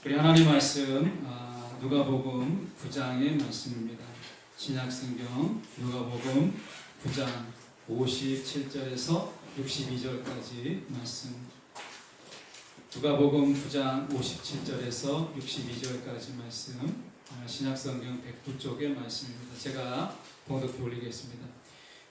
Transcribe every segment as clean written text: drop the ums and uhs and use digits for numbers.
우리 하나님 말씀 누가복음 9장의 말씀입니다. 신약성경 누가복음 9장 57절에서 62절까지 말씀. 누가복음 9장 57절에서 62절까지 말씀. 신약성경 109쪽의 말씀입니다. 제가 봉독해 올리겠습니다.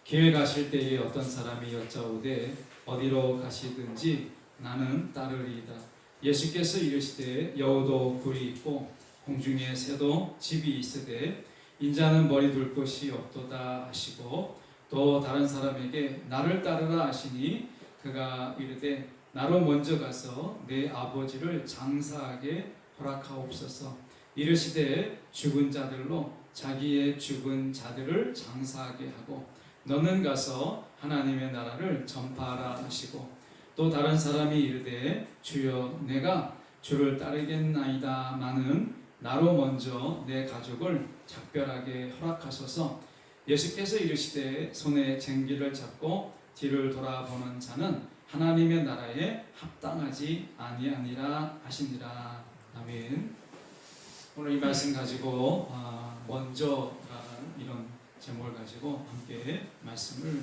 길 가실 때에 어떤 사람이 여짜오되 어디로 가시든지 나는 따르리이다. 예수께서 이르시되 여우도 굴이 있고 공중에 새도 집이 있으되 인자는 머리 둘 곳이 없도다 하시고, 또 다른 사람에게 나를 따르라 하시니 그가 이르되 나로 먼저 가서 내 아버지를 장사하게 허락하옵소서. 이르시되 죽은 자들로 자기의 죽은 자들을 장사하게 하고 너는 가서 하나님의 나라를 전파하라 하시고, 또 다른 사람이 이르되 주여 내가 주를 따르겠나이다마는 나로 먼저 내 가족을 작별하게 허락하소서. 예수께서 이르시되 손에 쟁기를 잡고 뒤를 돌아보는 자는 하나님의 나라에 합당하지 아니하니라 하시니라. 아멘. 오늘 이 말씀 가지고 먼저라는 이런 제목을 가지고 함께 말씀을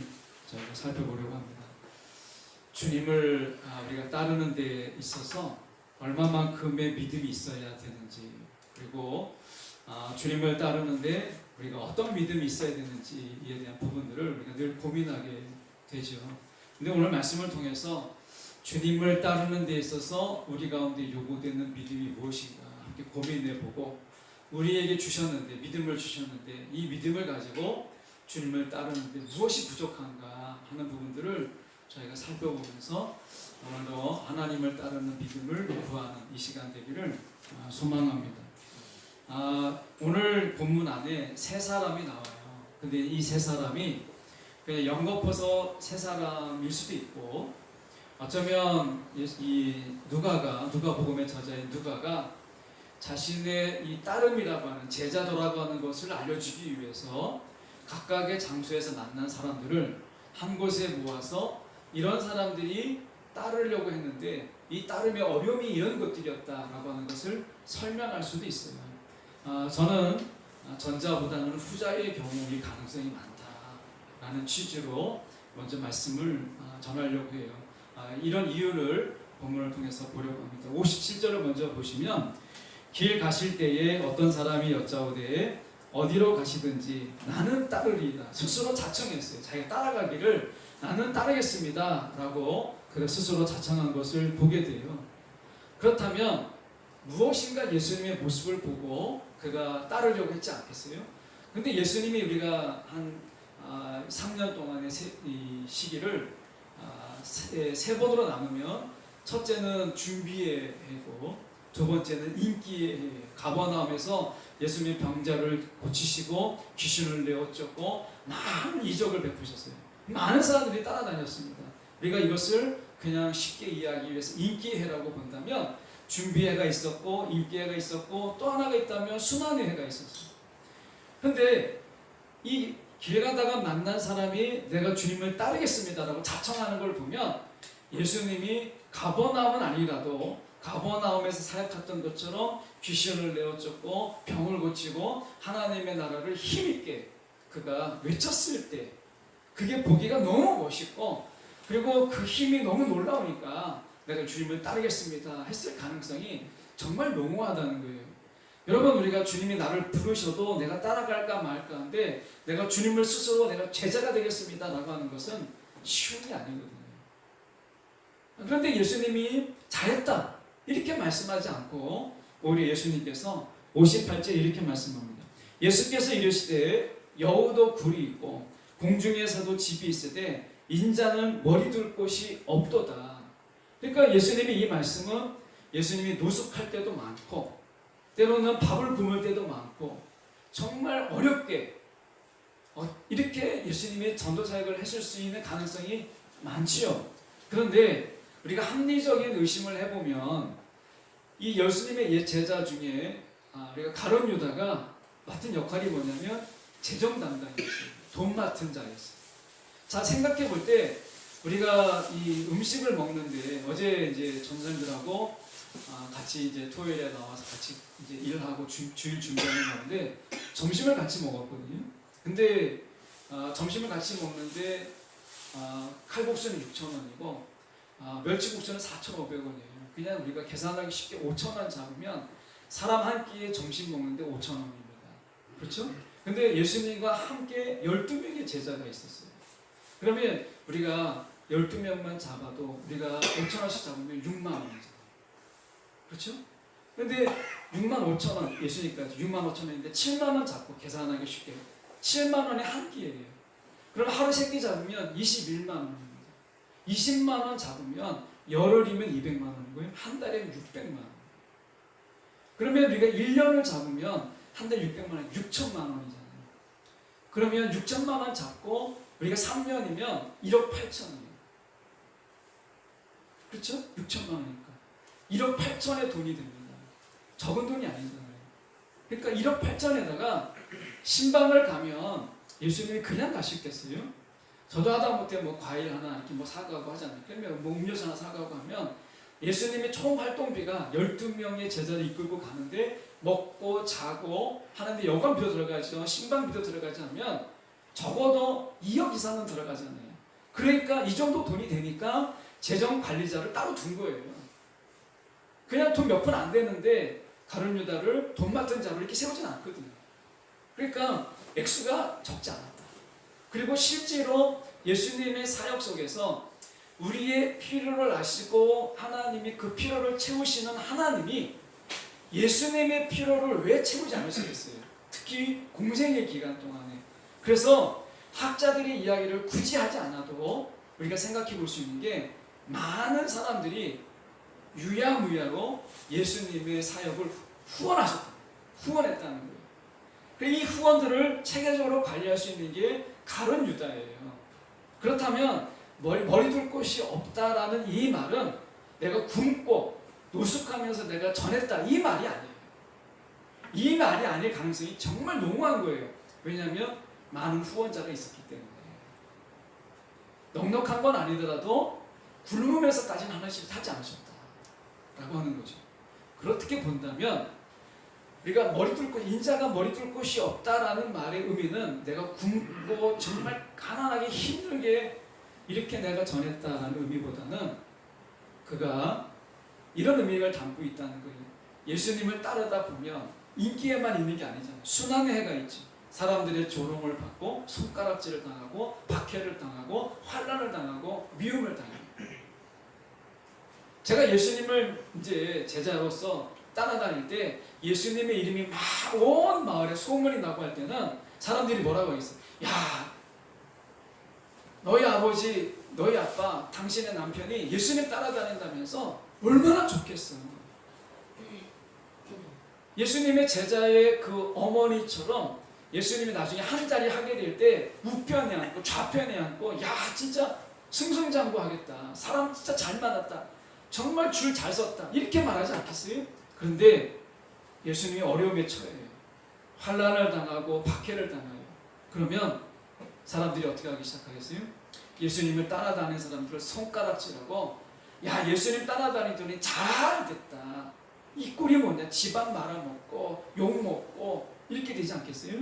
저희가 살펴보려고 합니다. 주님을 우리가 따르는 데 있어서 얼마만큼의 믿음이 있어야 되는지, 그리고 주님을 따르는데 우리가 어떤 믿음이 있어야 되는지에 대한 부분들을 우리가 늘 고민하게 되죠. 근데 오늘 말씀을 통해서 주님을 따르는 데 있어서 우리 가운데 요구되는 믿음이 무엇인가 함께 고민해보고, 우리에게 주셨는데, 믿음을 주셨는데 이 믿음을 가지고 주님을 따르는데 무엇이 부족한가 하는 부분들을 저희가 살펴보면서 오늘도 하나님을 따르는 믿음을 구하는 이 시간 되기를 소망합니다. 오늘 본문 안에 세 사람이 나와요. 근데 이 세 사람이 그냥 연거푸서 세 사람일 수도 있고, 어쩌면 이 누가복음의 저자인 누가가 자신의 이 따름이라고 하는, 제자도라고 하는 것을 알려주기 위해서 각각의 장소에서 만난 사람들을 한 곳에 모아서 이런 사람들이 따르려고 했는데 이 따름의 어려움이 이런 것들이었다라고 하는 것을 설명할 수도 있어요. 저는 전자보다는 후자의 경우의 가능성이 많다라는 취지로 먼저 말씀을 전하려고 해요. 이런 이유를 본문을 통해서 보려고 합니다. 57절을 먼저 보시면, 길 가실 때에 어떤 사람이 여짜오되 어디로 가시든지 나는 따르리이다. 스스로 자청했어요. 자기가 따라가기를 나는 따르겠습니다 라고 그가 스스로 자청한 것을 보게 돼요. 그렇다면 무엇인가 예수님의 모습을 보고 그가 따르려고 했지 않겠어요? 근데 예수님이 우리가 한 3년 동안의 이 시기를 세 번으로 나누면, 첫째는 준비의 해고, 두 번째는 인기의 해. 가버나움에서 예수님의 병자를 고치시고 귀신을 내어쫓고 많은 이적을 베푸셨어요. 많은 사람들이 따라다녔습니다. 우리가 이것을 그냥 쉽게 이해하기 위해서 인기해라고 본다면, 준비해가 있었고 인기해가 있었고 또 하나가 있다면 순환의 해가 있었어요. 그런데 이 길 가다가 만난 사람이 내가 주님을 따르겠습니다라고 자청하는 걸 보면, 예수님이 가버나움은 아니라도 가버나움에서 사역했던 것처럼 귀신을 내어쫓고 병을 고치고 하나님의 나라를 힘있게 그가 외쳤을 때 그게 보기가 너무 멋있고, 그리고 그 힘이 너무 놀라우니까 내가 주님을 따르겠습니다 했을 가능성이 정말 농후하다는 거예요. 여러분, 우리가 주님이 나를 부르셔도 내가 따라갈까 말까 하는데, 내가 주님을 스스로 내가 제자가 되겠습니다 라고 하는 것은 쉬운 게 아니거든요. 그런데 예수님이 잘했다 이렇게 말씀하지 않고 오히려 예수님께서 58절 이렇게 말씀합니다. 예수께서 이르시되 여우도 굴이 있고 공중에서도 집이 있으되 인자는 머리 둘 곳이 없도다. 그러니까 예수님이 이 말씀은 예수님이 노숙할 때도 많고 때로는 밥을 굶을 때도 많고 정말 어렵게 이렇게 예수님이 전도사역을 했을 수 있는 가능성이 많지요. 그런데 우리가 합리적인 의심을 해보면 이 예수님의 옛 제자 중에 우리가 가룟 유다가 맡은 역할이 뭐냐면 재정 담당이었어요. 돈 맡은 자였어요. 자, 생각해 볼 때 우리가 이 음식을 먹는데 어제 이제 전생들하고 같이 이제 토요일에 나와서 같이 이제 일을 하고 주일 준비하는 가운데 점심을 같이 먹었거든요. 근데 점심을 같이 먹는데 칼국수는 6,000원이고 멸치국수는 4,500원이에요. 그냥 우리가 계산하기 쉽게 5,000원 잡으면 사람 한 끼에 점심 먹는데 5,000원입니다. 그렇죠? 근데 예수님과 함께 12명의 제자가 있었어요. 그러면 우리가 12명만 잡아도 우리가 5,000원씩 잡으면 6만 원이죠. 그렇죠? 근데 6만 5천 원, 예수님까지 6만 5천 원인데 7만 원 잡고 계산하기 쉽게 7만 원에 한 끼예요. 그럼 하루 3끼 잡으면 21만 원입니다. 20만 원 잡으면 열흘이면 200만 원이고요. 한 달에는 600만 원. 그러면 우리가 1년을 잡으면 한 달에 600만 원, 6천만 원이잖아요. 그러면 6천만 원 잡고 우리가 3년이면 1억 8천이에요. 그렇죠? 6천만 원이니까. 1억 8천의 돈이 됩니다. 적은 돈이 아니잖아요. 그러니까 1억 8천에다가 신방을 가면 예수님이 그냥 가시겠어요? 저도 하다못해 뭐 과일 하나 이렇게 뭐 사가고 하잖아요. 그러면 뭐 음료수 하나 사가고 하면 예수님의 총 활동비가 12명의 제자를 이끌고 가는데 먹고 자고 하는데 여관비도 들어가죠. 신방비도 들어가지 않으면 적어도 2억 이상은 들어가잖아요. 그러니까 이 정도 돈이 되니까 재정관리자를 따로 둔 거예요. 그냥 돈 몇 푼 안 되는데 가룟 유다를 돈 맡은 자로 이렇게 세우진 않거든요. 그러니까 액수가 적지 않았다. 그리고 실제로 예수님의 사역 속에서 우리의 필요를 아시고 하나님이 그 필요를 채우시는 하나님이 예수님의 필요를 왜 채우지 않으시겠어요? 특히 공생의 기간 동안에. 그래서 학자들의 이야기를 굳이 하지 않아도 우리가 생각해 볼 수 있는 게 많은 사람들이 유야무야로 예수님의 사역을 후원했다는 거예요. 이 후원들을 체계적으로 관리할 수 있는 게 가룟 유다예요. 그렇다면 머리 둘 곳이 없다라는 이 말은 내가 굶고 노숙하면서 내가 전했다 이 말이 아니에요. 이 말이 아닐 가능성이 정말 농후한 거예요. 왜냐하면 많은 후원자가 있었기 때문에. 넉넉한 건 아니더라도 굶으면서까지는 하나씩 하지 않으셨다라고 하는 거죠. 그렇게 본다면 우리가 인자가 머리 둘 곳이 없다라는 말의 의미는 내가 굶고 정말 가난하게 힘들게 이렇게 내가 전했다라는 의미보다는 그가 이런 의미를 담고 있다는 거예요. 예수님을 따르다 보면 인기에만 있는 게 아니잖아요. 순환의 해가 있죠. 사람들의 조롱을 받고 손가락질을 당하고 박해를 당하고 환난을 당하고 미움을 당해요. 제가 예수님을 이제 제자로서 따라다닐 때 예수님의 이름이 막 온 마을에 소문이 나고 할 때는 사람들이 뭐라고 하겠어요? 야, 너희 아버지, 너희 아빠, 당신의 남편이 예수님 따라다닌다면서 얼마나 좋겠어. 예수님의 제자의 그 어머니처럼 예수님이 나중에 한 자리 하게 될 때 우편에 앉고 좌편에 앉고 야 진짜 승승장구하겠다. 사람 진짜 잘 만났다. 정말 줄 잘 섰다. 이렇게 말하지 않겠어요? 그런데 예수님이 어려움에 처해요. 환난을 당하고 박해를 당해요. 그러면 사람들이 어떻게 하기 시작하겠어요? 예수님을 따라다니는 사람들을 손가락질하고 야 예수님 따라다니더니 잘됐다. 이 꼴이 뭐냐? 집안 말아먹고 욕먹고 이렇게 되지 않겠어요?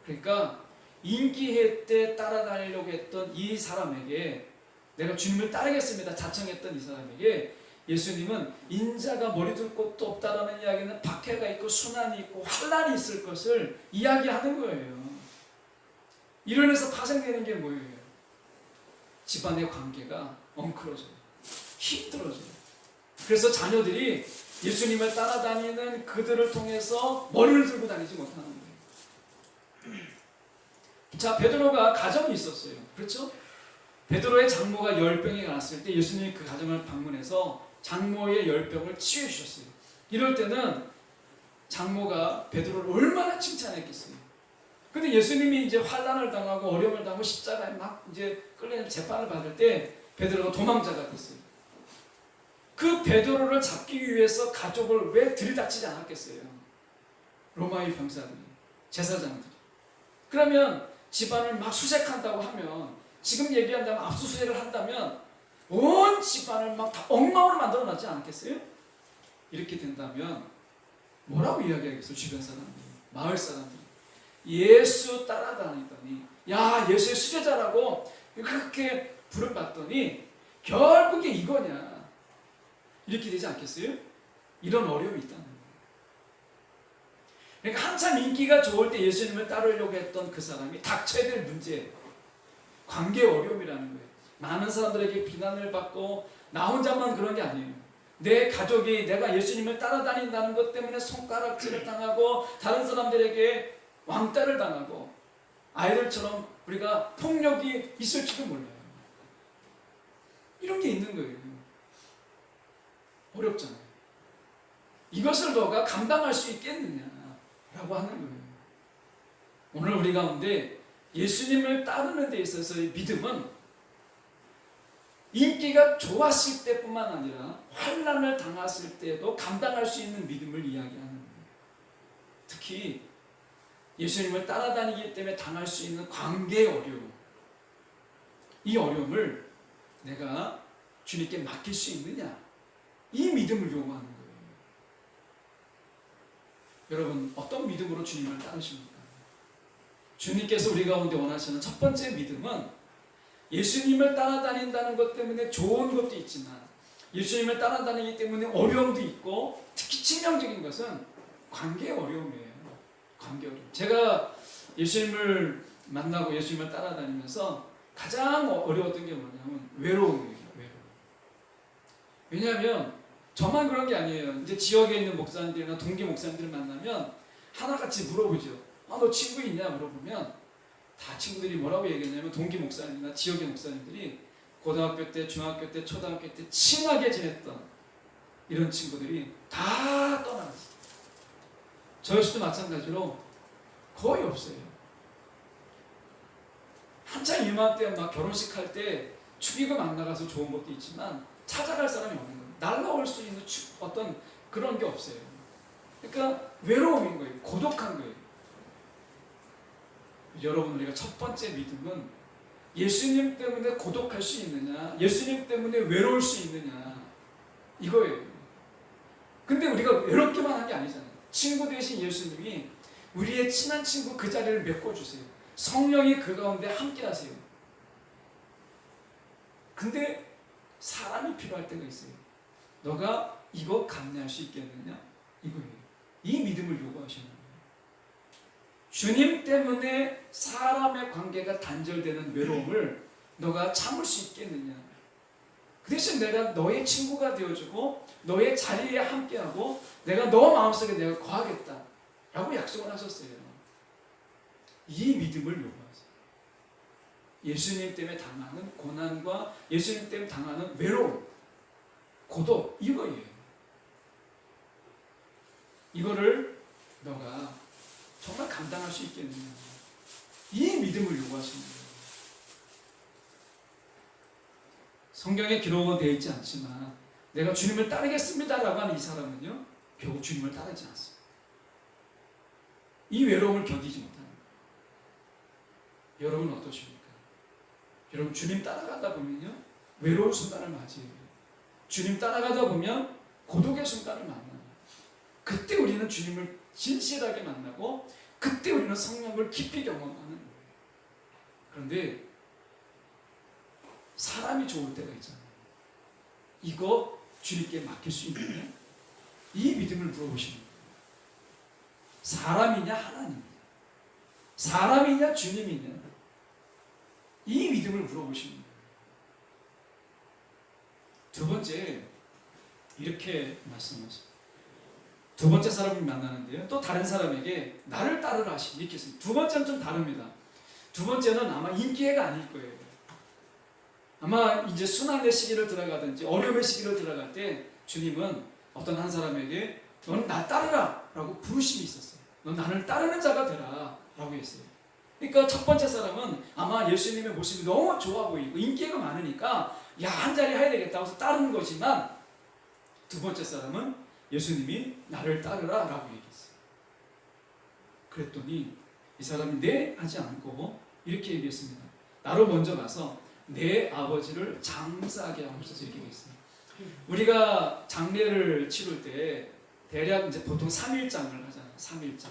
그러니까 인기회 때 따라다니려고 했던 이 사람에게 내가 주님을 따르겠습니다 자청했던 이 사람에게 예수님은 인자가 머리 둘 곳도 없다라는 이야기는 박해가 있고 순환이 있고 환난이 있을 것을 이야기하는 거예요. 이론에서 파생되는 게 뭐예요? 집안의 관계가 엉클어져요. 힘들어져요. 그래서 자녀들이 예수님을 따라다니는 그들을 통해서 머리를 들고 다니지 못하는 거예요. 자, 베드로가 가정이 있었어요. 그렇죠? 베드로의 장모가 열병이 났을 때 예수님이 그 가정을 방문해서 장모의 열병을 치유해 주셨어요. 이럴 때는 장모가 베드로를 얼마나 칭찬했겠어요. 근데 예수님이 이제 환난을 당하고 어려움을 당하고 십자가에 막 이제 끌려 재판을 받을 때 베드로가 도망자가 됐어요. 그 베드로를 잡기 위해서 가족을 왜 들이닥치지 않았겠어요? 로마의 병사들이, 제사장들이. 그러면 집안을 막 수색한다고 하면 지금 얘기한다면 압수수색을 한다면 온 집안을 막 다 엉망으로 만들어 놨지 않겠어요? 이렇게 된다면 뭐라고 이야기하겠어요? 주변 사람들이, 마을 사람들이. 예수 따라다니더니 야 예수의 수제자라고 그렇게 부름받더니 결국에 이거냐, 이렇게 되지 않겠어요? 이런 어려움이 있다는 거예요. 그러니까 한참 인기가 좋을 때 예수님을 따르려고 했던 그 사람이 닥쳐야 될 문제, 관계 어려움이라는 거예요. 많은 사람들에게 비난을 받고 나 혼자만 그런 게 아니에요. 내 가족이 내가 예수님을 따라다닌다는 것 때문에 손가락질을 당하고 다른 사람들에게 왕따를 당하고 아이들처럼 우리가 폭력이 있을지도 몰라요. 이런 게 있는 거예요. 어렵잖아요. 이것을 너가 감당할 수 있겠느냐라고 하는 거예요. 오늘 우리 가운데 예수님을 따르는 데 있어서의 믿음은 인기가 좋았을 때뿐만 아니라 환난을 당했을 때도 감당할 수 있는 믿음을 이야기하는 거예요. 특히 예수님을 따라다니기 때문에 당할 수 있는 관계의 어려움, 이 어려움을 내가 주님께 맡길 수 있느냐, 이 믿음을 요구하는 거예요. 여러분 어떤 믿음으로 주님을 따르십니까? 주님께서 우리 가운데 원하시는 첫 번째 믿음은 예수님을 따라다닌다는 것 때문에 좋은 것도 있지만 예수님을 따라다니기 때문에 어려움도 있고, 특히 치명적인 것은 관계의 어려움이에요. 관계 어려움. 제가 예수님을 만나고 예수님을 따라다니면서 가장 어려웠던 게 뭐냐면 외로움이에요. 왜냐하면 저만 그런 게 아니에요. 이제 지역에 있는 목사님들이나 동기 목사님들을 만나면 하나같이 물어보죠. 너 친구 있냐 물어보면 다 친구들이 뭐라고 얘기하냐면 동기 목사님이나 지역의 목사님들이 고등학교 때, 중학교 때, 초등학교 때 친하게 지냈던 이런 친구들이 다 떠나갔어요. 저 역시도 마찬가지로 거의 없어요. 한창 이맘때 막 결혼식 할 때 축의금 안 나가서 좋은 것도 있지만 찾아갈 사람이 없는 거예요. 날라올 수 있는 어떤 그런 게 없어요. 그러니까 외로움인 거예요. 고독한 거예요. 여러분, 우리가 첫 번째 믿음은 예수님 때문에 고독할 수 있느냐, 예수님 때문에 외로울 수 있느냐, 이거예요. 근데 우리가 외롭기만 한 게 아니잖아요. 친구 되신 예수님이 우리의 친한 친구 그 자리를 메꿔주세요. 성령이 그 가운데 함께 하세요. 근데 사람이 필요할 때가 있어요. 너가 이거 감내할 수 있겠느냐? 이거예요. 이 믿음을 요구하시는 거예요. 주님 때문에 사람의 관계가 단절되는 외로움을 너가 참을 수 있겠느냐? 그 대신 내가 너의 친구가 되어주고 너의 자리에 함께하고 내가 너 마음속에 내가 거하겠다 라고 약속을 하셨어요. 이 믿음을 요구하세요. 예수님 때문에 당하는 고난과 예수님 때문에 당하는 외로움, 고독, 이거예요. 이거를 너가 정말 감당할 수 있겠느냐, 이 믿음을 요구하시는 거예요. 성경에 기록은 되어 있지 않지만 내가 주님을 따르겠습니다라고 하는 이 사람은요 결국 주님을 따르지 않습니다. 이 외로움을 견디지 못하는 거예요. 여러분 어떠십니까? 여러분 주님 따라가다 보면요 외로운 순간을 맞이해요. 주님 따라가다 보면 고독의 순간을 만나요. 그때 우리는 주님을 진실하게 만나고 그때 우리는 성령을 깊이 경험하는 거예요. 그런데 사람이 좋을 때가 있잖아요. 이거 주님께 맡길 수 있느냐? 이 믿음을 물어보시는 거예요. 사람이냐 하나님이냐? 사람이냐 주님이냐? 이 믿음을 물어보시는 거예요. 두 번째, 이렇게 말씀하세요. 두 번째 사람을 만나는데요. 또 다른 사람에게 나를 따르라 하시니 이렇게 했습니다. 두 번째는 좀 다릅니다. 두 번째는 아마 인기애가 아닐 거예요. 아마 이제 순환의 시기를 들어가든지 어려움의 시기를 들어갈 때 주님은 어떤 한 사람에게 너는 나 따르라 라고 부르심이 있었어요. 넌 나를 따르는 자가 되라 라고 했어요. 그러니까 첫 번째 사람은 아마 예수님의 모습이 너무 좋아 보이고 인기가 많으니까 야, 한 자리 해야 되겠다고 해서 따르는 거지만 두 번째 사람은 예수님이 나를 따르라 라고 얘기했어요. 그랬더니 이 사람이 네 하지 않고 이렇게 얘기했습니다. 나로 먼저 가서 내 아버지를 장사하게 하옵소서 이렇게 되어 있어요. 우리가 장례를 치를 때 대략 이제 보통 3일장을 하잖아요. 3일장.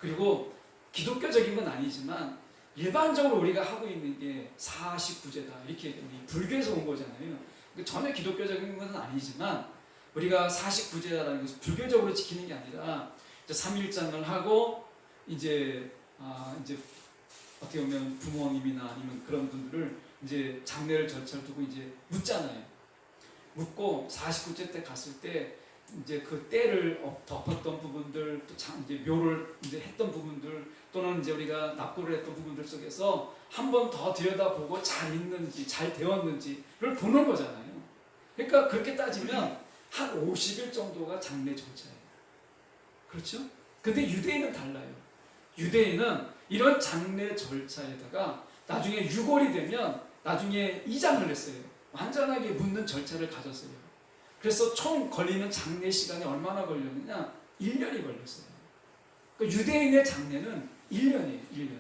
그리고 기독교적인 건 아니지만 일반적으로 우리가 하고 있는 게 49제다 이렇게 우리 불교에서 온 거잖아요. 전혀 기독교적인 건 아니지만 우리가 49제다라는 것을 불교적으로 지키는 게 아니라 이제 3일장을 하고 이제 어떻게 보면 부모님이나 아니면 그런 분들을 이제 장례를 절차를 두고 이제 묻잖아요. 묻고 49제 때 갔을 때 이제 그 때를 덮었던 부분들, 또 이제 묘를 이제 했던 부분들, 또는 이제 우리가 납고를 했던 부분들 속에서 한 번 더 들여다보고 잘 있는지, 잘 되었는지를 보는 거잖아요. 그러니까 그렇게 따지면 한 50일 정도가 장례 절차예요. 그렇죠? 근데 유대인은 달라요. 유대인은 이런 장례 절차에다가 나중에 6월이 되면 나중에 이장을 했어요. 완전하게 묻는 절차를 가졌어요. 그래서 총 걸리는 장례 시간이 얼마나 걸렸느냐? 1년이 걸렸어요. 그러니까 유대인의 장례는 1년이에요. 1년.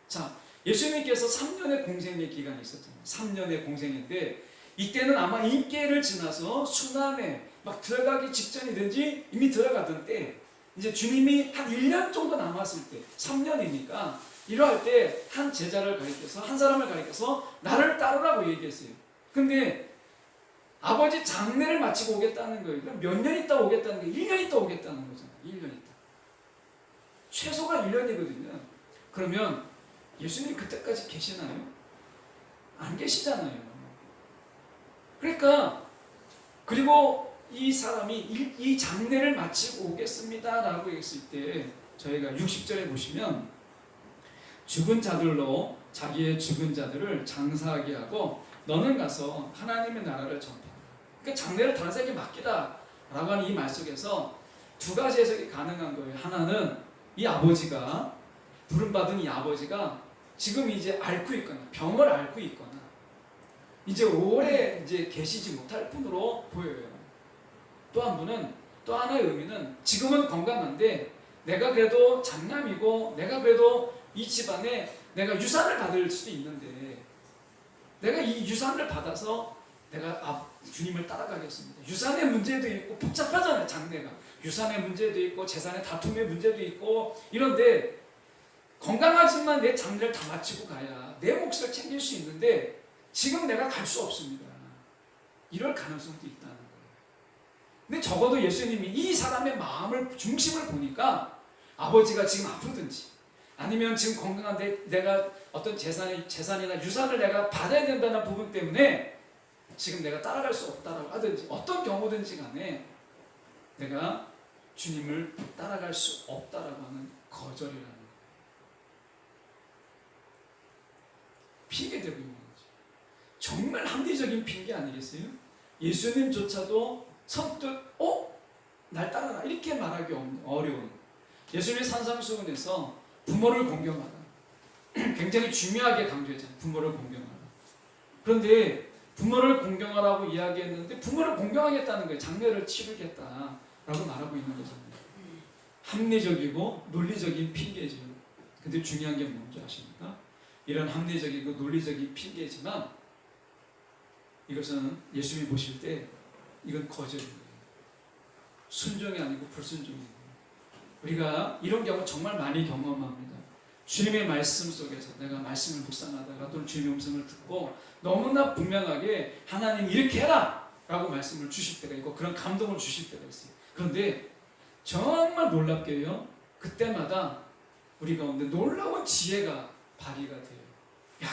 자, 예수님께서 3년의 공생의 기간이 있었잖아요. 3년의 공생인데 이때는 아마 인계를 지나서 순환에 막 들어가기 직전이든지 이미 들어가던 때, 이제 주님이 한 1년 정도 남았을 때, 3년이니까 이러할 때 한 제자를 가리켜서, 한 사람을 가리켜서 나를 따르라고 얘기했어요. 근데 아버지 장례를 마치고 오겠다는 거예요. 그럼 몇 년 있다 오겠다는 거예요? 1년 있다 오겠다는 거잖아요. 1년 있다. 최소가 1년이거든요. 그러면 예수님 그때까지 계시나요? 안 계시잖아요. 그러니까 그리고 이 사람이 이 장례를 마치고 오겠습니다 라고 했을 때 저희가 60절에 보시면 죽은 자들로 자기의 죽은 자들을 장사하게 하고 너는 가서 하나님의 나라를 전파하라. 그러니까 장례를 다른 사람에게 맡기라 라고 하는 이 말 속에서 두 가지 해석이 가능한 거예요. 하나는 이 아버지가, 부름받은 이 아버지가 지금 이제 앓고 있거나 병을 앓고 있거나 이제 오래 이제 계시지 못할 뿐으로 보여요. 또 한 분은, 또 하나의 의미는 지금은 건강한데 내가 그래도 장남이고 내가 그래도 이 집안에 내가 유산을 받을 수도 있는데 내가 이 유산을 받아서 내가 주님을 따라가겠습니다. 유산의 문제도 있고 복잡하잖아요. 장례가 유산의 문제도 있고 재산의 다툼의 문제도 있고 이런데 건강하지만 내 장례를 다 마치고 가야 내 몫을 챙길 수 있는데 지금 내가 갈 수 없습니다. 이럴 가능성도 있다는 거예요. 근데 적어도 예수님이 이 사람의 마음을, 중심을 보니까 아버지가 지금 아프든지 아니면 지금 건강한데 내가 어떤 재산이나 유산을 내가 받아야 된다는 부분 때문에 지금 내가 따라갈 수 없다라고 하든지 어떤 경우든지 간에 내가 주님을 따라갈 수 없다라고 하는 거절이라는 거예요. 핑계대고 있는 거죠. 정말 합리적인 핑계 아니겠어요? 예수님조차도 선뜻 날 따라라 이렇게 말하기 어려운, 예수님의 산상수훈에서 부모를 공경하라 굉장히 중요하게 강조했잖아요. 부모를 공경하라. 그런데 부모를 공경하라고 이야기했는데 부모를 공경하겠다는 거예요. 장례를 치르겠다라고 말하고 있는 거잖아요. 합리적이고 논리적인 핑계죠. 근데 중요한 게 뭔지 아십니까? 이런 합리적이고 논리적인 핑계지만 이것은 예수님이 보실 때 이건 거절입니다. 순종이 아니고 불순종입니다. 우리가 이런 경우 정말 많이 경험합니다. 주님의 말씀 속에서 내가 말씀을 묵상하다가 또는 주님의 음성을 듣고 너무나 분명하게 하나님 이렇게 해라 라고 말씀을 주실 때가 있고 그런 감동을 주실 때가 있어요. 그런데 정말 놀랍게요, 그때마다 우리 가운데 놀라운 지혜가 발휘가 돼요. 야,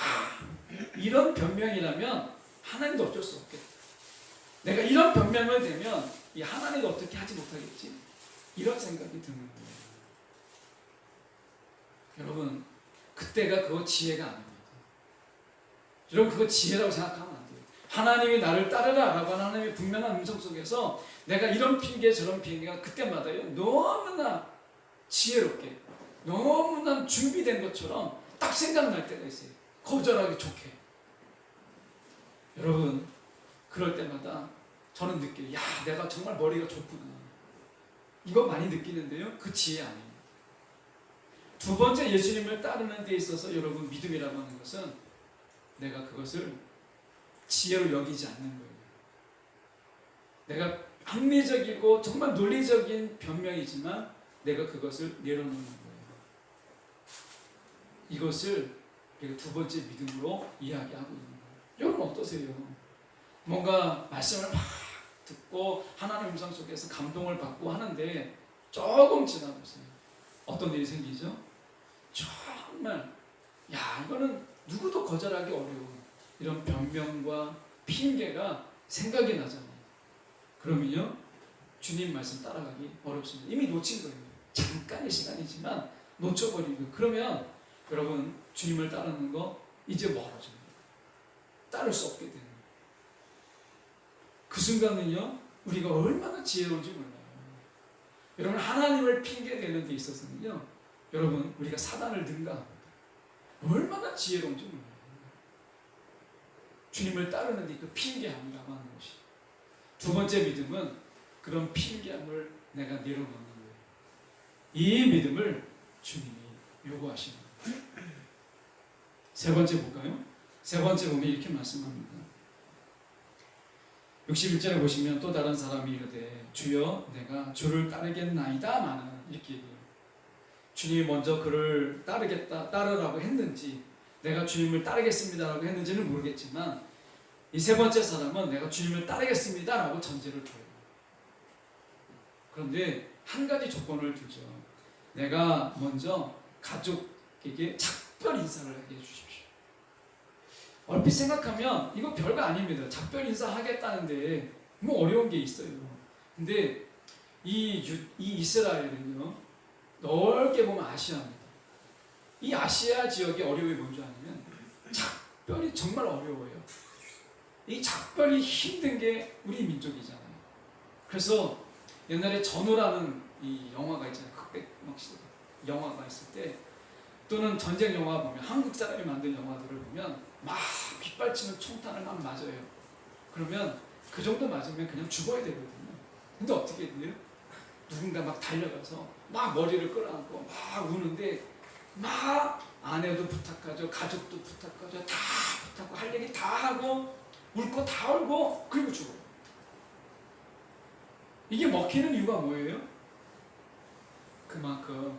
이런 변명이라면 하나님도 어쩔 수 없겠다. 내가 이런 변명을 대면 이 하나님도 어떻게 하지 못하겠지? 이런 생각이 드는 거예요. 여러분, 그때가 그거 지혜가 아닙니다. 여러분, 그거 지혜라고 생각하면 안 돼요. 하나님이 나를 따르라 라고 하는 하나님의 분명한 음성 속에서 내가 이런 핑계 저런 핑계가 그때마다요 너무나 지혜롭게, 너무나 준비된 것처럼 딱 생각날 때가 있어요. 거절하기 좋게. 여러분, 그럴 때마다 저는 느껴요. 야, 내가 정말 머리가 좋구나. 이거 많이 느끼는데요, 그 지혜 아닙니다. 두 번째, 예수님을 따르는 데 있어서 여러분 믿음이라고 하는 것은 내가 그것을 지혜로 여기지 않는 거예요. 내가 합리적이고 정말 논리적인 변명이지만 내가 그것을 내려놓는 거예요. 이것을 우리가 두 번째 믿음으로 이야기하고 있는 거예요. 여러분 어떠세요? 뭔가 말씀을 막 듣고 하나님의 음성 속에서 감동을 받고 하는데 조금 지나보세요. 어떤 일이 생기죠? 정말 이거는 누구도 거절하기 어려운 이런 변명과 핑계가 생각이 나잖아요. 그러면요 주님 말씀 따라가기 어렵습니다. 이미 놓친 거예요. 잠깐의 시간이지만 놓쳐버리고 그러면 여러분 주님을 따르는 거 이제 멀어집니다. 따를 수 없게 되는 거예요. 그 순간은요 우리가 얼마나 지혜로운지 몰라요. 여러분 하나님을 핑계대는 데 있어서는요 여러분 우리가 사단을 능가합니다. 얼마나 지혜로운지 몰라요. 주님을 따르는 데 그 핑계함이라고 하는 것이. 두 번째 믿음은 그런 핑계함을 내가 내려놓는 거예요. 이 믿음을 주님이 요구하시는 거예요. 세 번째 볼까요? 세 번째 보면 이렇게 말씀합니다. 61절에 보시면 또 다른 사람이 이르되 주여 내가 주를 따르겠나이다 마는 이렇게 얘기해요. 주님이 먼저 그를 따르라고 했는지 내가 주님을 따르겠습니다라고 했는지는 모르겠지만 이 세 번째 사람은 내가 주님을 따르겠습니다라고 전제를 둬요. 그런데 한 가지 조건을 두죠. 내가 먼저 가족에게 작별 인사를 하게 해주십시오. 얼핏 생각하면 이거 별거 아닙니다. 작별 인사 하겠다는데 뭐 어려운 게 있어요. 근데 이 이스라엘은요 넓게 보면 아시아입니다. 이 아시아 지역의 어려움이 뭔지 아냐면 작별이 정말 어려워요. 이 작별이 힘든 게 우리 민족이잖아요. 그래서 옛날에 전우라는 이 영화가 있잖아요. 흑백 영화가 있을 때 또는 전쟁 영화 보면 한국 사람이 만든 영화들을 보면 막 빗발치는 총탄을 막 맞아요. 그러면 그 정도 맞으면 그냥 죽어야 되거든요. 근데 어떻게 돼요? 누군가 막 달려가서 막 머리를 끌어안고 막 우는데 막 아내도 부탁하죠. 가족도 부탁하죠. 다 부탁하고 할 얘기 다 하고 울 거 다 울고 그리고 죽어요. 이게 먹히는 이유가 뭐예요? 그만큼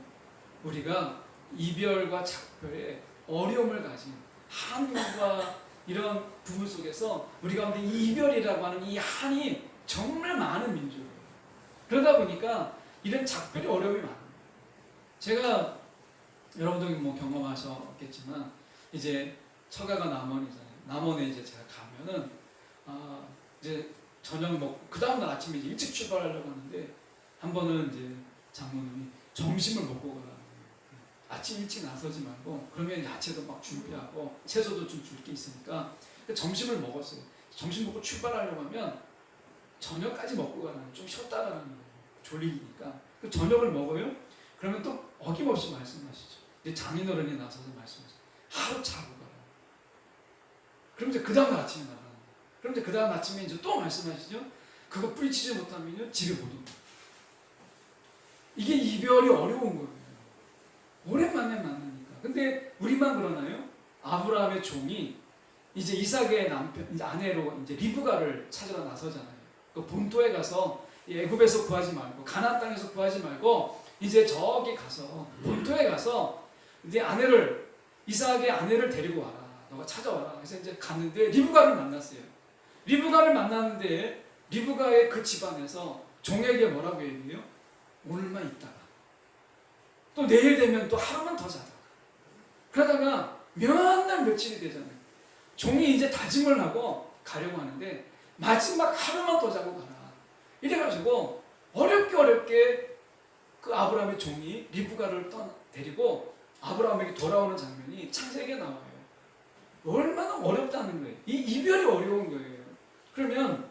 우리가 이별과 작별에 어려움을 가진 한과 이런 부분 속에서 우리 가운데 이별이라고 하는 이 한이 정말 많은 민족이에요. 그러다 보니까 이런 작별이 어려움이 많아요. 제가 여러분들이 뭐 경험하셨겠지만 이제 처가가 남원이잖아요. 남원에 이제 제가 가면은 이제 저녁 먹고 그 다음날 아침에 이제 일찍 출발하려고 하는데 한 번은 이제 장모님이 점심을 먹고 가라. 아침 일찍 나서지 말고 그러면 야채도 막 준비하고 채소도 좀 줄 게 있으니까 점심을 먹었어요. 점심 먹고 출발하려고 하면 저녁까지 먹고 가라는 거예요. 좀 쉬었다 가라는 거예요. 졸리니까. 그 저녁을 먹어요? 그러면 또 어김없이 말씀하시죠. 이제 장인어른이 나서서 말씀하시죠. 하루 자고 가라. 그럼 이제 그 다음 아침에 나가는 거예요. 그럼 이제 그 다음 아침에 이제 또 말씀하시죠. 그거 뿌리치지 못하면 집에 못 옵니다. 이게 이별이 어려운 거예요. 오랜만에 만나니까. 근데 우리만 그러나요? 아브라함의 종이 이제 이삭의 남편, 이제 아내로 이제 리브가를 찾으러 나서잖아요. 그 본토에 가서 애굽에서 구하지 말고 가나안 땅에서 구하지 말고 이제 저기 가서 본토에 가서 이제 이삭의 아내를 데리고 와라. 너가 찾아와라. 그래서 이제 갔는데 리브가를 만났어요. 리브가를 만났는데 리브가의 그 집안에서 종에게 뭐라고 얘기해요? 오늘만 있다가 또 내일 되면 또 하루만 더 자다가 그러다가 몇 날 며칠이 되잖아요. 종이 이제 다짐을 하고 가려고 하는데 마지막 하루만 더 자고 가라. 이래가지고 어렵게 그 아브라함의 종이 리브가를 데리고 아브라함에게 돌아오는 장면이 창세기에 나와요. 얼마나 어렵다는 거예요. 이 이별이 어려운 거예요. 그러면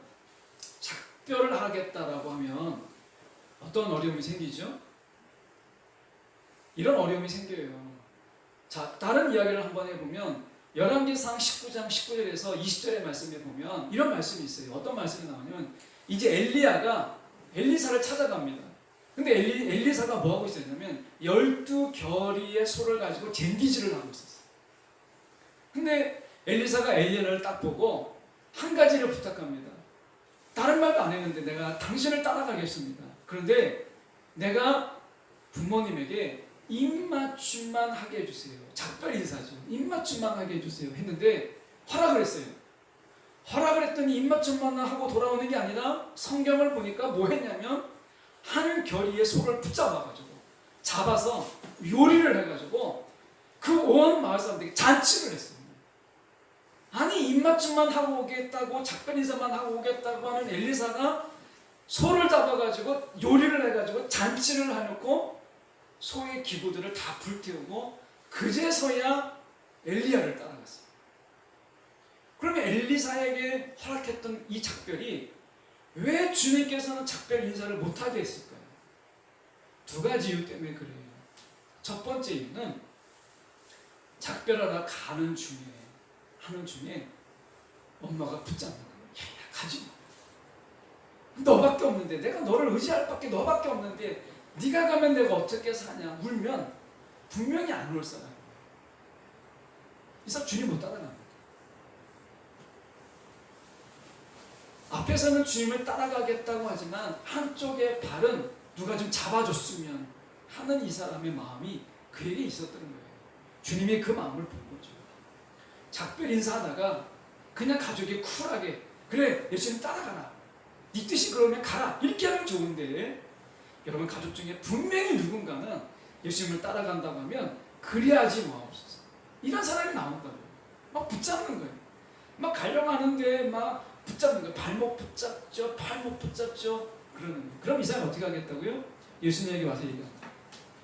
작별을 하겠다라고 하면 어떤 어려움이 생기죠? 이런 어려움이 생겨요. 자, 다른 이야기를 한번 해보면 열왕기상 19장 19절에서 20절의 말씀에 보면 이런 말씀이 있어요. 어떤 말씀이 나오냐면 이제 엘리야가 엘리사를 찾아갑니다. 근데 엘리사가 뭐 하고 있었냐면 12결의의 소를 가지고 쟁기질을 하고 있었어요. 근데 엘리사가 엘리야를 딱 보고 한 가지를 부탁합니다. 다른 말도 안 했는데 내가 당신을 따라가겠습니다. 그런데 내가 부모님에게 입맞춤만 하게 해주세요. 작별 인사죠. 입맞춤만 하게 해주세요. 했는데 허락을 했어요. 허락을 했더니 입맞춤만 하고 돌아오는 게 아니라 성경을 보니까 뭐 했냐면 한 결의의 소를 붙잡아가지고 잡아서 요리를 해가지고 그 온 마을 사람들에게 잔치를 했어요. 아니 입맞춤만 하고 오겠다고 작별 인사만 하고 오겠다고 하는 엘리사가 소를 잡아가지고 요리를 해가지고 잔치를 해놓고 소의 기구들을 다 불태우고 그제서야 엘리야를 따라갔어요. 그러면 엘리사에게 허락했던 이 작별이 왜 주님께서는 작별 인사를 못하게 했을까요? 두 가지 이유 때문에 그래요. 첫 번째 이유는 작별하러 가는 중에 엄마가 붙잡는 거예요. 야, 가지 마. 너밖에 없는데, 내가 너를 의지할 밖에 너밖에 없는데 네가 가면 내가 어떻게 사냐. 울면 분명히 안 올 사람. 이 사람 주님 못 따라갑니다. 앞에서는 주님을 따라가겠다고 하지만 한쪽의 발은 누가 좀 잡아줬으면 하는 이 사람의 마음이 그에게 있었던 거예요. 주님이 그 마음을 본 거죠. 작별 인사하다가 그냥 가족이 쿨하게 그래 예수님 따라가라. 네 뜻이 그러면 가라. 이렇게 하면 좋은데 여러분 가족 중에 분명히 누군가는 예수님을 따라간다고 하면 그래야지 마옵소서. 이런 사람이 나온다고요. 막 붙잡는 거예요. 막 가려고 하는데 막 붙잡는 거예요. 발목 붙잡죠. 팔목 붙잡죠. 그러는 거예요. 그럼 이 사람이 어떻게 하겠다고요? 예수님에게 와서 얘기합니다.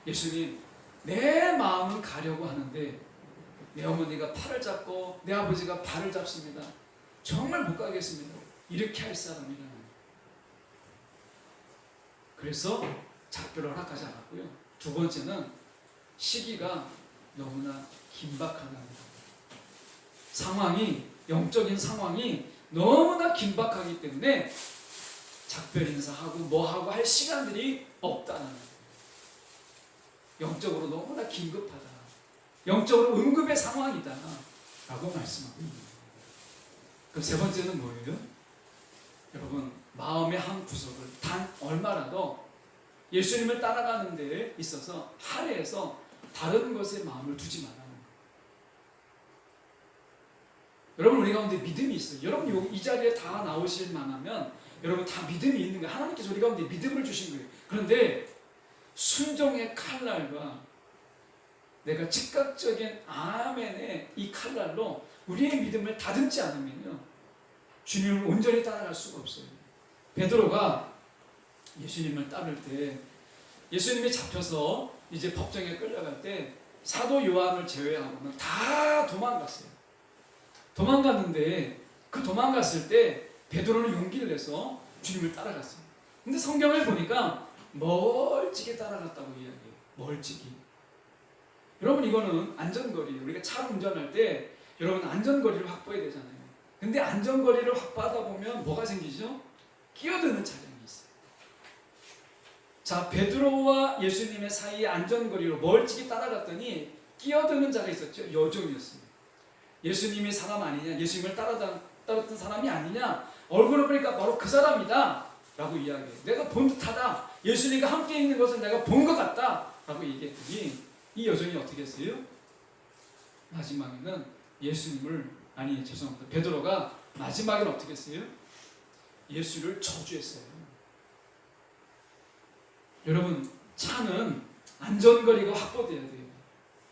예수님, 내 마음은 가려고 하는데 내 어머니가 팔을 잡고 내 아버지가 발을 잡습니다. 정말 못 가겠습니다. 이렇게 할 사람이라는. 그래서 작별을 허락하지 않았고요. 두 번째는 시기가 너무나 긴박하다는 상황이, 영적인 상황이 너무나 긴박하기 때문에 작별 인사하고 뭐하고 할 시간들이 없다는 거예요. 영적으로 너무나 긴급하다. 영적으로 응급의 상황이다 라고 말씀하고 있는 거예요. 그럼 세 번째는 뭐예요? 여러분 마음의 한 구석을 단 얼마라도 예수님을 따라가는 데 있어서 할애해서 다른 것에 마음을 두지 말라는 거예요. 여러분 우리 가운데 믿음이 있어요. 여러분 이 자리에 다 나오실 만하면 여러분 다 믿음이 있는 거예요. 하나님께서 우리 가운데 믿음을 주신 거예요. 그런데 순종의 칼날과 내가 즉각적인 아멘의 이 칼날로 우리의 믿음을 다듬지 않으면요 주님을 온전히 따라갈 수가 없어요. 베드로가 예수님을 따를 때 예수님이 잡혀서 이제 법정에 끌려갈 때 사도 요한을 제외하고는 다 도망갔어요. 도망갔는데 그 도망갔을 때 베드로는 용기를 내서 주님을 따라갔어요. 근데 성경을 보니까 멀찍이 따라갔다고 이야기해요. 멀찍이. 여러분 이거는 안전거리예요. 우리가 차 운전할 때 여러분 안전거리를 확보해야 되잖아요. 근데 안전거리를 확보하다 보면 뭐가 생기죠? 끼어드는 차량이 있어요. 자, 베드로와 예수님의 사이의 안전거리로 멀찍이 따라갔더니 끼어드는 자가 있었죠. 여종이었습니다. 예수님이 사람 아니냐, 예수님을 따랐던 사람이 아니냐, 얼굴을 보니까 바로 그 사람이다 라고 이야기해요. 내가 본 듯하다. 예수님과 함께 있는 것을 내가 본 것 같다 라고 얘기했더니 이 여종이 어떻게 했어요? 마지막에는 죄송합니다. 베드로가 마지막에는 어떻게 했어요? 예수를 저주했어요. 여러분 차는 안전거리가 확보돼야 돼요.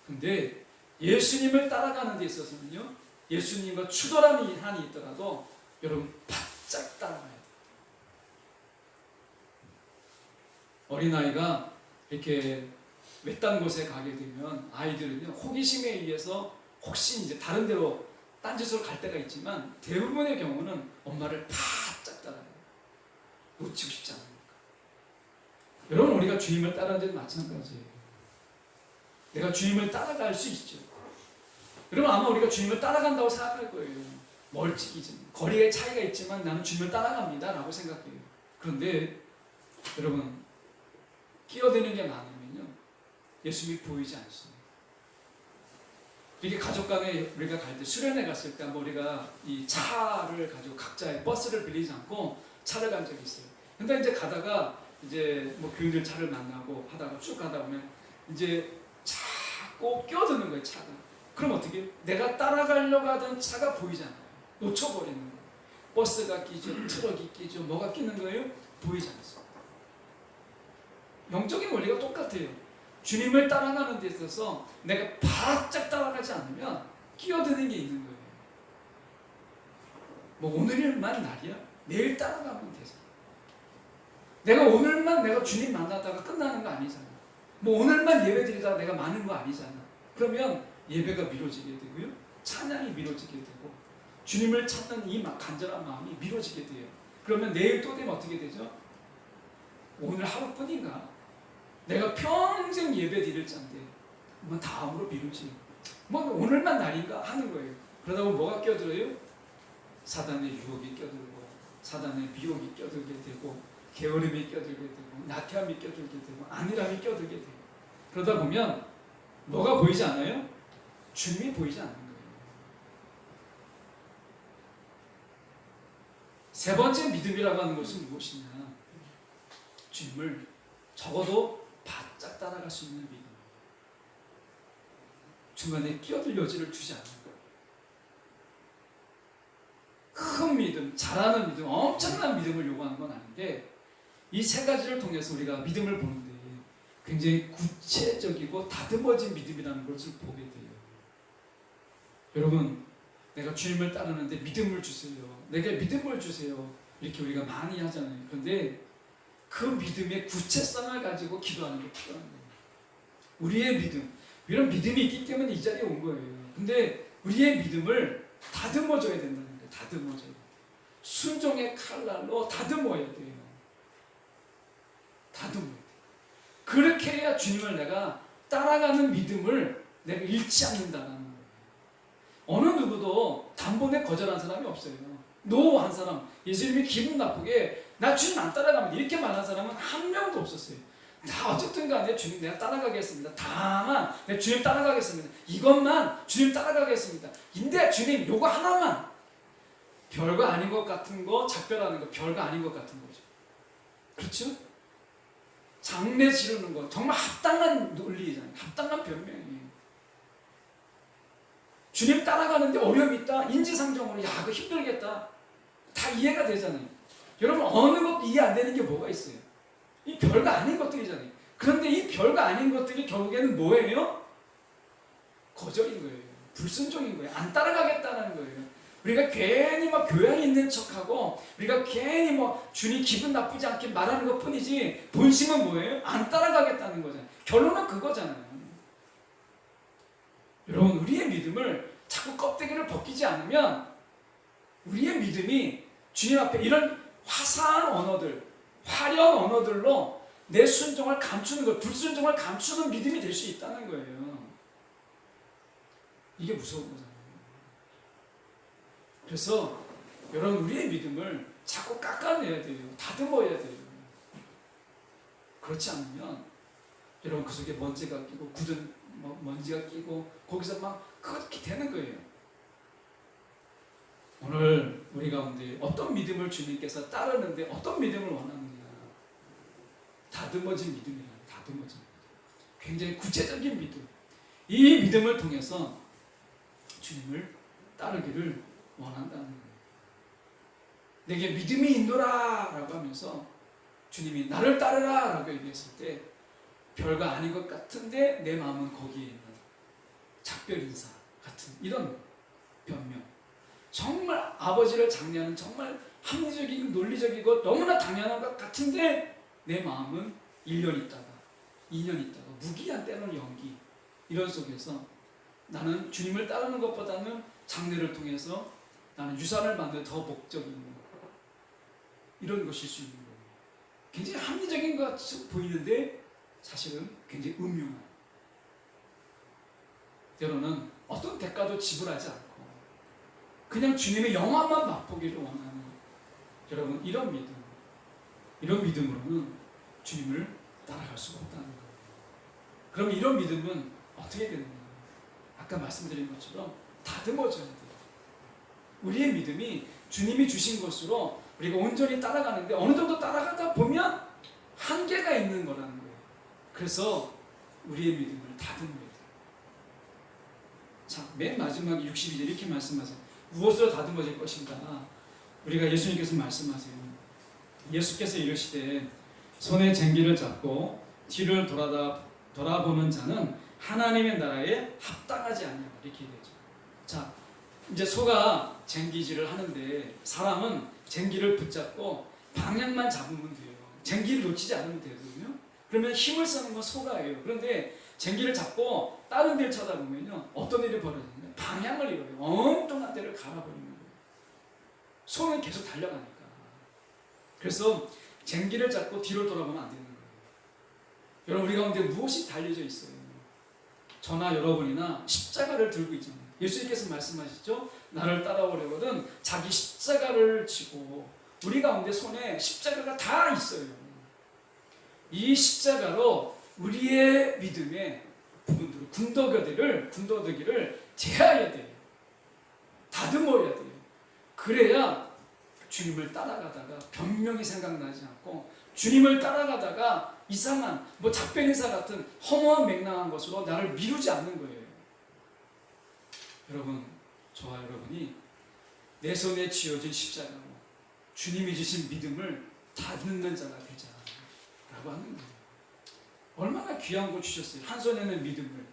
근데 예수님을 따라가는 데 있어서는요 예수님과 추돌하는 한이 있더라도 여러분 바짝 따라가야 돼요. 어린아이가 이렇게 외딴 곳에 가게 되면 아이들은요 호기심에 의해서 혹시 이제 다른 데로 딴짓으로 갈 때가 있지만 대부분의 경우는 엄마를 바짝 따라가요. 놓치고 싶지 않으니까. 여러분 우리가 주님을 따르는 데는 마찬가지예요. 내가 주님을 따라갈 수 있죠. 여러분 아마 우리가 주님을 따라간다고 생각할 거예요. 멀찍이 좀 거리의 차이가 있지만 나는 주님을 따라갑니다 라고 생각해요. 그런데 여러분 끼어드는 게 많으면요 예수님이 보이지 않습니다. 이게 가족 간에 우리가 갈 때 수련회 갔을 때 한번 우리가 이 차를 가지고 각자의 버스를 빌리지 않고 차를 간 적이 있어요. 근데 이제 가다가 이제 뭐 교인들 차를 만나고 하다가 쭉 가다 보면 이제 자꾸 끼어드는 거예요, 차가. 그럼 어떻게? 내가 따라가려고 하던 차가 보이잖아요. 놓쳐버리는 거예요. 버스가 끼죠, 트럭이 끼죠, 뭐가 끼는 거예요? 보이지 않습니다. 영적인 원리가 똑같아요. 주님을 따라가는 데 있어서 내가 바짝 따라가지 않으면 끼어드는 게 있는 거예요. 뭐 오늘만 날이야? 내일 따라가면 되잖아. 내가 오늘만 내가 주님 만나다가 끝나는 거 아니잖아. 뭐 오늘만 예배 드리다가 내가 많은 거 아니잖아. 그러면 예배가 미뤄지게 되고요. 찬양이 미뤄지게 되고 주님을 찾는 이 간절한 마음이 미뤄지게 돼요. 그러면 내일 또 되면 어떻게 되죠? 오늘 하루뿐인가? 내가 평생 예배 드릴 자인데 뭐 다음으로 미루지. 뭐 오늘만 날인가 하는 거예요. 그러다 보면 뭐가 껴들어요? 사단의 유혹이 껴들고 사단의 미혹이 껴들게 되고 게으름이 껴들게 되고 나태함이 껴들게 되고 안일함이 껴들게 돼요. 그러다 보면 뭐가 보이지 않아요? 주님이 보이지 않는 거예요. 세 번째 믿음이라고 하는 것은 무엇이냐? 주님을 적어도 바짝 따라갈 수 있는 믿음. 중간에 끼어들 여지를 주지 않는 거예요. 큰 믿음, 잘하는 믿음, 엄청난 믿음을 요구하는 건 아닌데 이 세 가지를 통해서 우리가 믿음을 보는데 굉장히 구체적이고 다듬어진 믿음이라는 것을 보게 돼요. 여러분, 내가 주님을 따르는데 믿음을 주세요. 내게 믿음을 주세요. 이렇게 우리가 많이 하잖아요. 그런데 그 믿음의 구체성을 가지고 기도하는 게 필요한 거예요. 우리의 믿음, 이런 믿음이 있기 때문에 이 자리에 온 거예요. 근데 우리의 믿음을 다듬어줘야 된다는 거예요. 다듬어줘야 돼요. 순종의 칼날로 다듬어야 돼요. 다듬어야 돼요. 그렇게 해야 주님을 내가 따라가는 믿음을 내가 잃지 않는다는 거예요. 어느 누구도 단번에 거절한 사람이 없어요. 노한 사람, 예수님이 기분 나쁘게 나 주님 안 따라가면 이렇게 말한 사람은 한 명도 없었어요. 다 어쨌든 간에 주님 내가 따라가겠습니다. 다만 내가 주님 따라가겠습니다. 이것만 주님 따라가겠습니다. 근데 주님 요거 하나만 별거 아닌 것 같은 거 작별하는 거 별거 아닌 것 같은 거죠. 그렇죠? 장례 지르는 거 정말 합당한 논리잖아요. 합당한 변명이에요. 주님 따라가는데 어려움이 있다. 인지상정으로 야 그거 힘들겠다. 다 이해가 되잖아요. 여러분 어느 것도 이해 안 되는 게 뭐가 있어요? 이 별거 아닌 것들이잖아요. 그런데 이 별거 아닌 것들이 결국에는 뭐예요? 거절인 거예요. 불순종인 거예요. 안 따라가겠다는 거예요. 우리가 괜히 막 교양이 있는 척하고 우리가 괜히 뭐 주님 기분 나쁘지 않게 말하는 것 뿐이지 본심은 뭐예요? 안 따라가겠다는 거잖아요. 결론은 그거잖아요. 여러분 우리의 믿음을 자꾸 껍데기를 벗기지 않으면 우리의 믿음이 주님 앞에 이런 화사한 언어들, 화려한 언어들로 내 순종을 감추는 것, 불순종을 감추는 믿음이 될 수 있다는 거예요. 이게 무서운 거잖아요. 그래서 여러분 우리의 믿음을 자꾸 깎아내야 돼요. 다듬어야 돼요. 그렇지 않으면 여러분 그 속에 먼지가 끼고 굳은 먼지가 끼고 거기서 막 그렇게 되는 거예요. 오늘 우리 가운데 어떤 믿음을 주님께서 따르는데 어떤 믿음을 원하느냐. 다듬어진 믿음이라는 다듬어진 믿음. 굉장히 구체적인 믿음. 이 믿음을 통해서 주님을 따르기를 원한다는 거예요. 내게 믿음이 있노라 라고 하면서 주님이 나를 따르라 라고 얘기했을 때 별거 아닌 것 같은데 내 마음은 거기에 있는 작별인사 같은 이런 변명. 정말 아버지를 장려하는 정말 합리적이고 논리적이고 너무나 당연한 것 같은데 내 마음은 1년 있다가 2년 있다가 무기한 때는 연기 이런 속에서 나는 주님을 따르는 것보다는 장례를 통해서 나는 유산을 만드는 더 목적이 있는 이런 것일 수 있는 거예요. 굉장히 합리적인 것 같이 보이는데 사실은 굉장히 음흉한 때로는 어떤 대가도 지불하지 않고 그냥 주님의 영화만 맛보기를 원하는 여러분 이런 믿음으로는 주님을 따라갈 수가 없다는 거예요. 그럼 이런 믿음은 어떻게 되느냐? 아까 말씀드린 것처럼 다듬어져야 돼요. 우리의 믿음이 주님이 주신 것으로 우리가 온전히 따라가는데 어느 정도 따라가다 보면 한계가 있는 거라는 거예요. 그래서 우리의 믿음을 다듬어야 돼요. 자, 맨 마지막에 62절 이렇게 말씀하세요. 무엇으로 다듬어질 것인가? 우리가 예수님께서 말씀하세요. 예수께서 이르시되 손에 쟁기를 잡고 뒤를 돌아보는 자는 하나님의 나라에 합당하지 않냐 이렇게 얘기하죠. 자, 이제 소가 쟁기질을 하는데 사람은 쟁기를 붙잡고 방향만 잡으면 돼요. 쟁기를 놓치지 않으면 되거든요. 그러면 힘을 쓰는 건 소가예요. 그런데 쟁기를 잡고 다른 데를 쳐다보면요, 어떤 일이 벌어지냐면 방향을 잃어요. 엉뚱한 데를 갈아버리는 거예요. 소는 계속 달려가니까. 그래서 쟁기를 잡고 뒤를 돌아보면 안 되는 거예요. 여러분, 우리 가운데 무엇이 달려져 있어요? 저나 여러분이나 십자가를 들고 있잖아요. 예수님께서 말씀하시죠. 나를 따라오려거든 자기 십자가를 지고. 우리 가운데 손에 십자가가 다 있어요. 이 십자가로 우리의 믿음의 부분들, 군더더기를 제하여야 돼요. 다듬어야 돼요. 그래야 주님을 따라가다가 변명이 생각나지 않고, 주님을 따라가다가 이상한 작변인사 같은 허무한 맹랑한 것으로 나를 미루지 않는 거예요. 여러분, 저와 여러분이 내 손에 쥐어진 십자가로 주님이 주신 믿음을 다듬는 자가 되자라고 하는 거예요. 얼마나 귀한 거 주셨어요. 한 손에는 믿음을,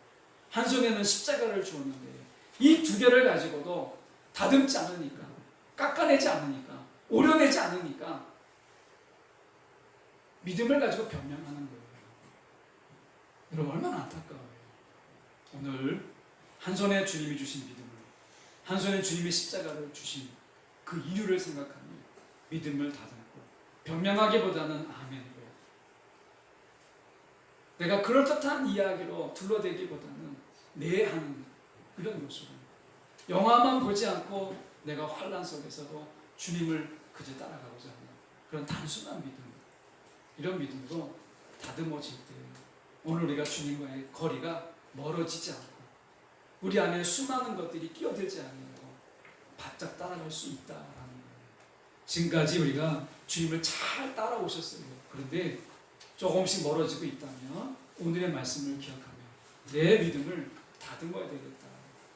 한 손에는 십자가를 주었는데 이 두 개를 가지고도 다듬지 않으니까, 깎아내지 않으니까, 오려내지 않으니까 믿음을 가지고 변명하는 거예요. 여러분, 얼마나 안타까워요. 오늘 한 손에 주님이 주신 믿음을, 한 손에 주님의 십자가를 주신 그 이유를 생각하며 믿음을 다듬고, 변명하기보다는 아멘으로, 내가 그럴듯한 이야기로 둘러대기보다는 내 하는 이런 모습으로, 영화만 보지 않고 내가 환난 속에서도 주님을 그저 따라가고자 하는 그런 단순한 믿음, 이런 믿음으로 다듬어질 때 오늘 우리가 주님과의 거리가 멀어지지 않고 우리 안에 수많은 것들이 끼어들지 않고 바짝 따라갈 수 있다라는 거예요. 지금까지 우리가 주님을 잘 따라오셨어요. 그런데 조금씩 멀어지고 있다면 오늘의 말씀을 기억하며 내 믿음을 다듬어야 되겠다.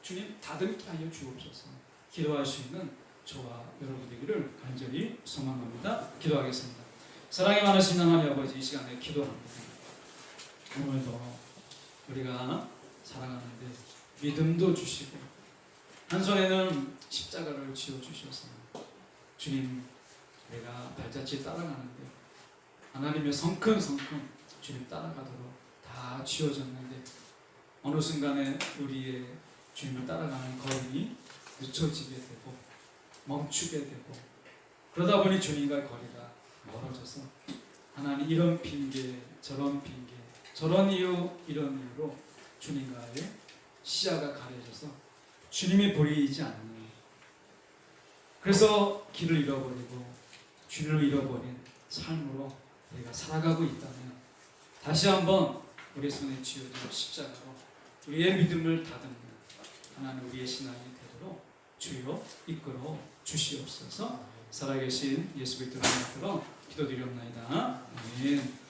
주님, 다듬게 하여 주옵소서. 기도할 수 있는 저와 여러분 되기를 간절히 소망합니다. 기도하겠습니다. 사랑이 많으신 하나님 아버지, 이 시간에 기도합니다. 오늘도 우리가 살아가는데 믿음도 주시고 한 손에는 십자가를 쥐어주셔서 주님, 우리가 발자취 따라가는데 하나님의 성큼성큼 주님 따라가도록 다 쥐어졌는데 어느 순간에 우리의 주님을 따라가는 걸음이 늦춰지게 되고 멈추게 되고, 그러다 보니 주님과의 거리가 멀어져서 하나님, 이런 핑계 저런 핑계 저런 이유 이런 이유로 주님과의 시야가 가려져서 주님이 보이지 않는, 그래서 길을 잃어버리고 주님을 잃어버린 삶으로 우리가 살아가고 있다면 다시 한번 우리 손에 쥐어진 십자가로 우리의 믿음을 다듬는 하나님, 우리의 신앙이 되도록 주여 이끌어 주시옵소서. 살아계신 예수 그리스도의 이름으로 기도드리옵나이다. 아멘.